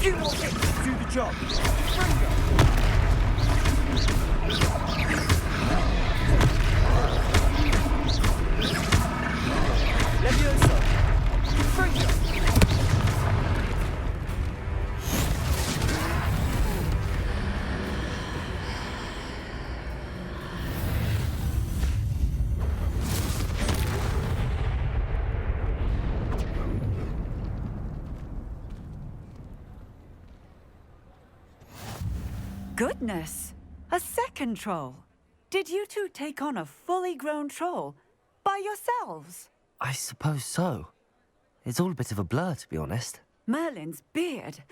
few more hits to do the job. Leviosa! Freya! Goodness! A second troll! Did you two take on a fully grown troll by yourselves? I suppose so. It's all a bit of a blur, to be honest. Merlin's beard.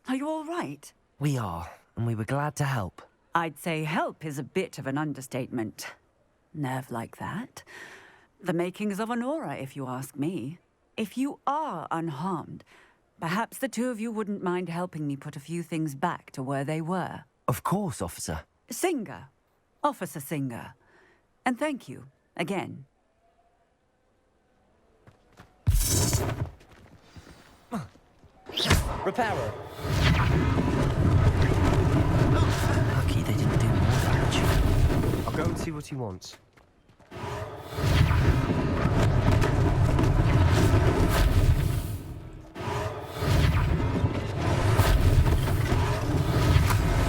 Are you all right? We are, and we were glad to help. I'd say help is a bit of an understatement. Nerve like that. The makings of an aura, if you ask me. If you are unharmed, perhaps the two of you wouldn't mind helping me put a few things back to where they were. Of course, officer. Singer. Officer Singer. And thank you, again. Reparo! Lucky they didn't do more damage. I'll go and see what he wants.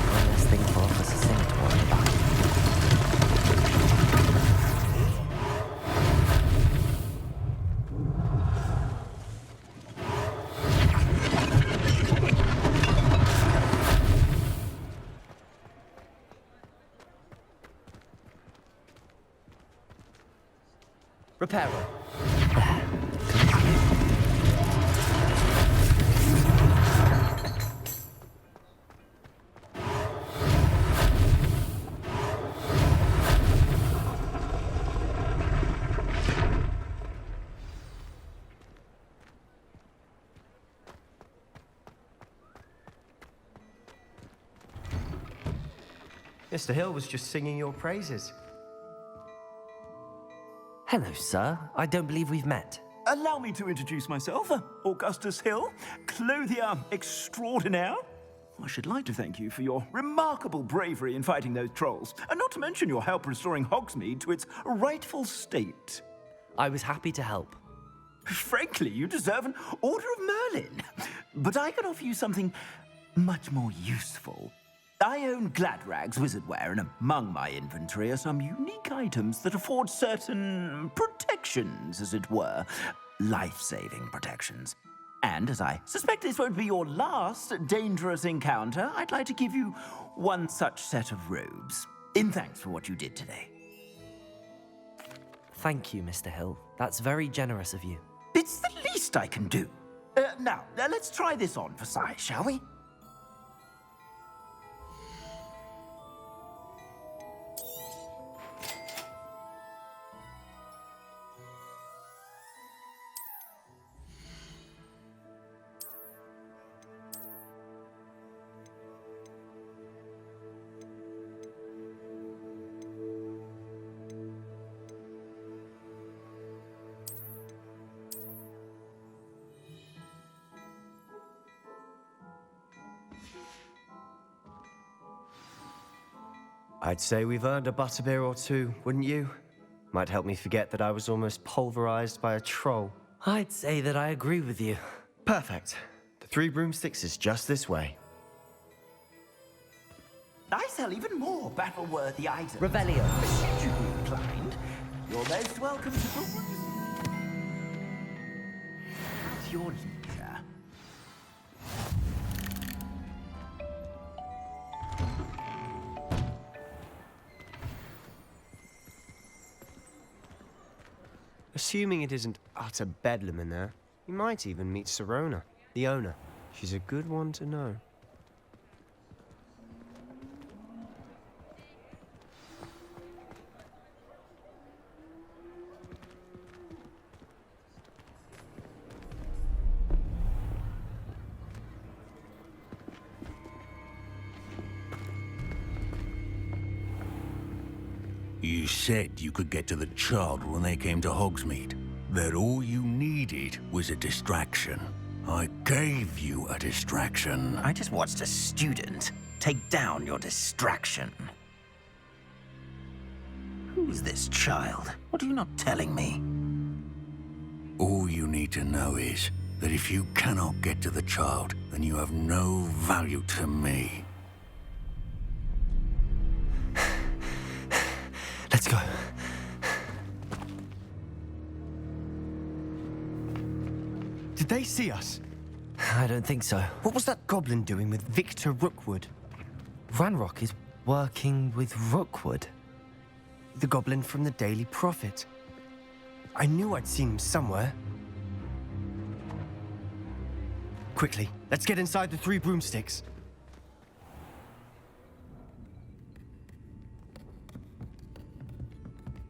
One less thing for Officer Singer to worry about. Reparo! Mr. Hill was just singing your praises. Hello, sir. I don't believe we've met. Allow me to introduce myself, Augustus Hill, clothier extraordinaire. I should like to thank you for your remarkable bravery in fighting those trolls, and not to mention your help restoring Hogsmeade to its rightful state. I was happy to help. Frankly, you deserve an Order of Merlin. But I can offer you something much more useful. I own Gladrag's wizardware, and among my inventory are some unique items that afford certain protections, as it were. Life-saving protections. And as I suspect this won't be your last dangerous encounter, I'd like to give you one such set of robes, in thanks for what you did today. Thank you, Mr. Hill. That's very generous of you. It's the least I can do. Now, let's try this on for size, shall we? I'd say we've earned a butterbeer or two, wouldn't you? Might help me forget that I was almost pulverized by a troll. I'd say that I agree with you. Perfect. The 3 broomsticks is just this way. I sell even more battle-worthy items. Revelio. Should you be inclined, you're most welcome to peruse. At your leisure. Assuming it isn't utter bedlam in there, you might even meet Serona, the owner. She's a good one to know. You said you could get to the child when they came to Hogsmeade. That all you needed was a distraction. I gave you a distraction. I just watched a student take down your distraction. Who's this child? What are you not telling me? All you need to know is that if you cannot get to the child, then you have no value to me. Let's go. Did they see us? I don't think so. What was that goblin doing with Victor Rookwood? Ranrock is working with Rookwood. The goblin from the Daily Prophet. I knew I'd seen him somewhere. Quickly, let's get inside the 3 broomsticks.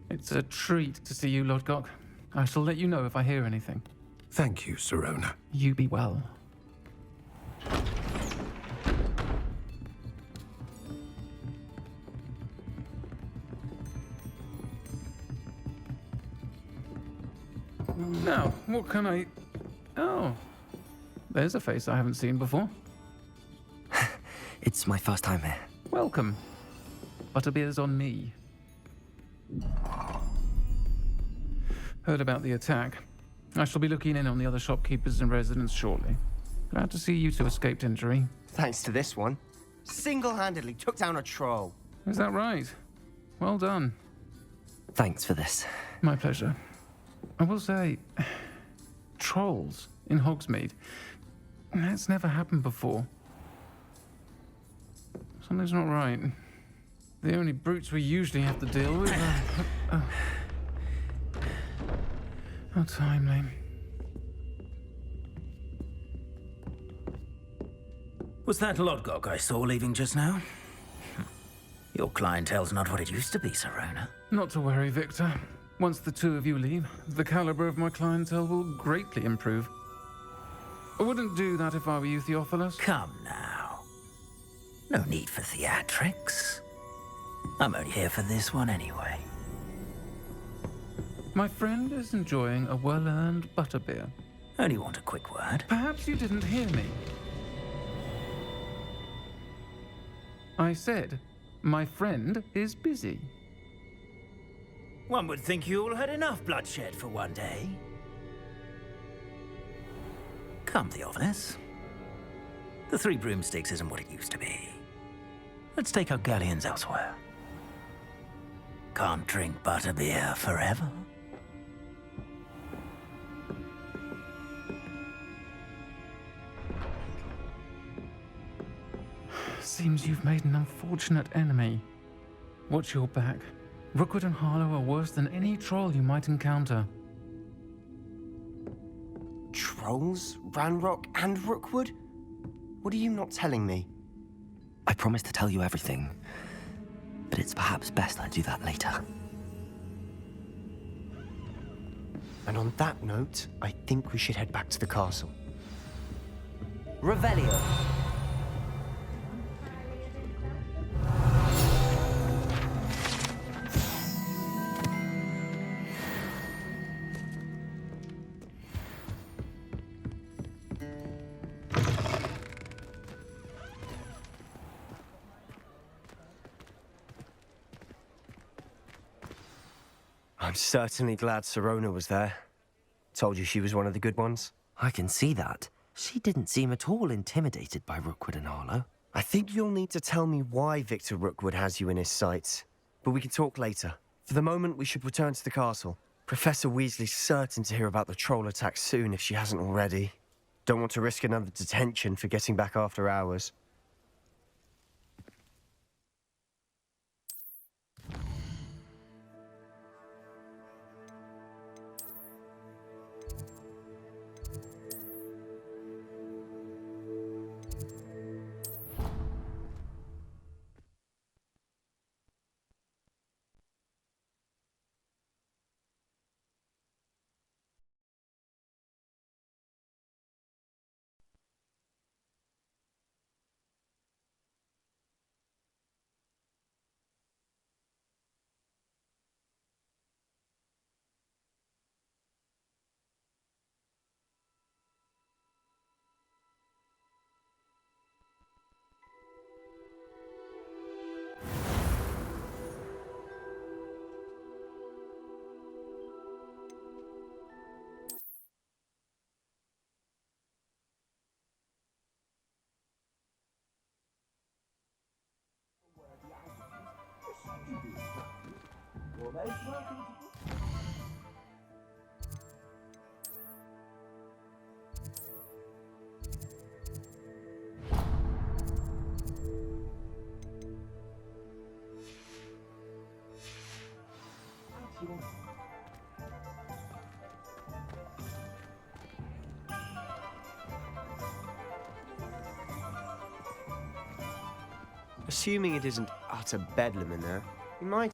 It's a treat to see you, Lodgok. I shall let you know if I hear anything. Thank you, Sirona. You be well. Now, what can I... Oh, there's a face I haven't seen before. It's my first time here. Welcome. Butterbeer's on me. Heard about the attack. I shall be looking in on the other shopkeepers and residents shortly. Glad to see you two escaped injury. Thanks to this one. Single-handedly took down a troll. Is that right? Well done. Thanks for this. My pleasure. I will say, trolls in Hogsmeade. That's never happened before. Something's not right. The only brutes we usually have to deal with are... How timely. Was that Lodgok I saw leaving just now? Your clientele's not what it used to be, Sirona. Not to worry, Victor. Once the two of you leave, the caliber of my clientele will greatly improve. I wouldn't do that if I were you, Theophilus. Come now. No need for theatrics. I'm only here for this one anyway. My friend is enjoying a well-earned butterbeer. Only want a quick word. Perhaps you didn't hear me. I said, my friend is busy. One would think you all had enough bloodshed for one day. Come, Theophilus. The 3 broomsticks isn't what it used to be. Let's take our galleons elsewhere. Can't drink butterbeer forever. Seems you've made an unfortunate enemy. Watch your back. Rookwood and Harlow are worse than any troll you might encounter. Trolls? Ranrock and Rookwood? What are you not telling me? I promised to tell you everything, but it's perhaps best I do that later. And on that note, I think we should head back to the castle. Revelio. I'm certainly glad Sirona was there. Told you she was one of the good ones. I can see that. She didn't seem at all intimidated by Rookwood and Harlow. I think you'll need to tell me why Victor Rookwood has you in his sights. But we can talk later. For the moment, we should return to the castle. Professor Weasley's certain to hear about the troll attack soon if she hasn't already. Don't want to risk another detention for getting back after hours. most welcome to... Assuming it isn't utter bedlam in there, we might